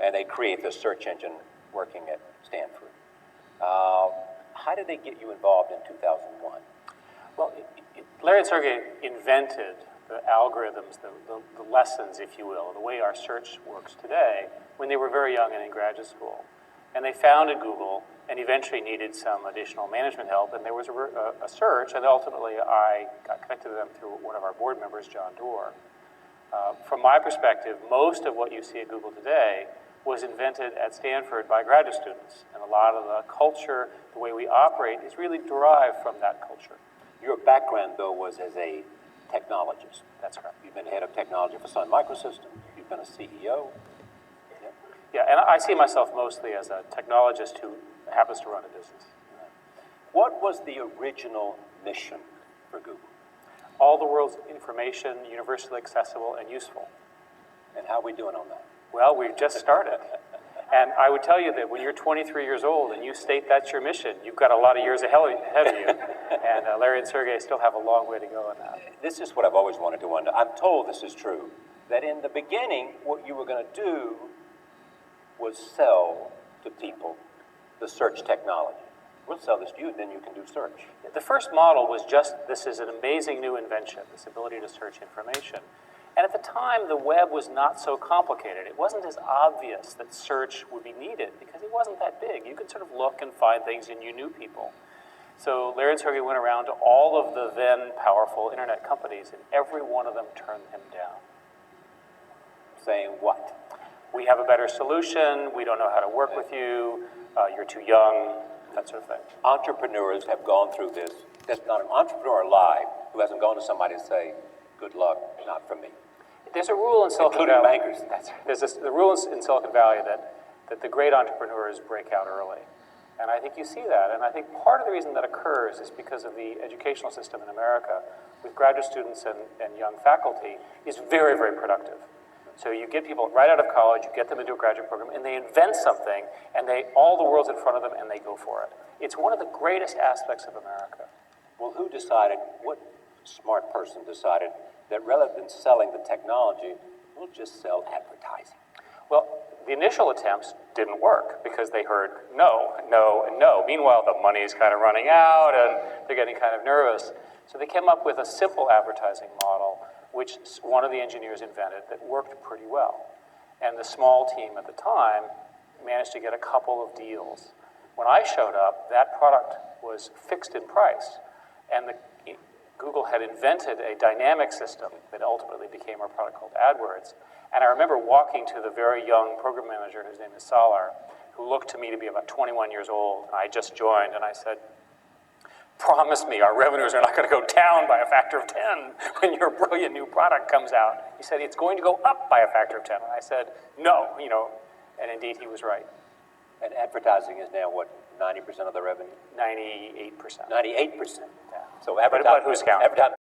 and they create this search engine working at Stanford. How did they get you involved in 2001? Well, Larry and Sergey invented the algorithms, the lessons, if you will, the way our search works today when they were very young and in graduate school. And they founded Google and eventually needed some additional management help, and there was a search, and ultimately I got connected to them through one of our board members, John Doerr. From my perspective, most of what you see at Google today was invented at Stanford by graduate students, and a lot of the culture, the way we operate, is really derived from that culture. Your background, though, was as a technologist. That's correct. You've been head of technology for Sun Microsystems. You've been a CEO. Yeah, and I see myself mostly as a technologist who happens to run a business. What was the original mission for Google? All the world's information, universally accessible and useful. And how are we doing on that? Well, we've just started. And I would tell you that when you're 23 years old and you state that's your mission, you've got a lot of years ahead of you. And Larry and Sergey still have a long way to go on that. This is what I've always wanted to wonder. I'm told this is true, that in the beginning, what you were going to do was sell to people the search technology. We'll sell this to you, then you can do search. The first model was just, this is an amazing new invention, this ability to search information. And at the time, the web was not so complicated. It wasn't as obvious that search would be needed because it wasn't that big. You could sort of look and find things and you knew people. So Larry and Sergey went around to all of the then powerful internet companies, and every one of them turned him down. Saying what? We have a better solution, we don't know how to work with you, you're too young, that sort of thing. Entrepreneurs have gone through this. There's not an entrepreneur alive who hasn't gone to somebody and say, good luck, not for me. There's a rule in Silicon Including Valley. bankers. There's the rule in Silicon Valley that the great entrepreneurs break out early. And I think you see that. And I think part of the reason that occurs is because of the educational system in America with graduate students and young faculty is very, very productive. So you get people right out of college, you get them into a graduate program, and they invent something, and all the world's in front of them, and they go for it. It's one of the greatest aspects of America. Well, who decided, what smart person decided that rather than selling the technology, we'll just sell advertising? Well, the initial attempts didn't work because they heard no, no, and no. Meanwhile, the money's kind of running out, and they're getting kind of nervous. So they came up with a simple advertising model which one of the engineers invented that worked pretty well. And the small team at the time managed to get a couple of deals. When I showed up, that product was fixed in price. And Google had invented a dynamic system that ultimately became our product called AdWords. And I remember walking to the very young program manager, whose name is Salar, who looked to me to be about 21 years old. And I just joined, and I said, promise me our revenues are not going to go down by a factor of 10 when your brilliant new product comes out. He said, it's going to go up by a factor of 10. And I said, no, and indeed he was right. And advertising is now what, 90% of the revenue? 98%. 98%. Yeah. So but who's counting? advertising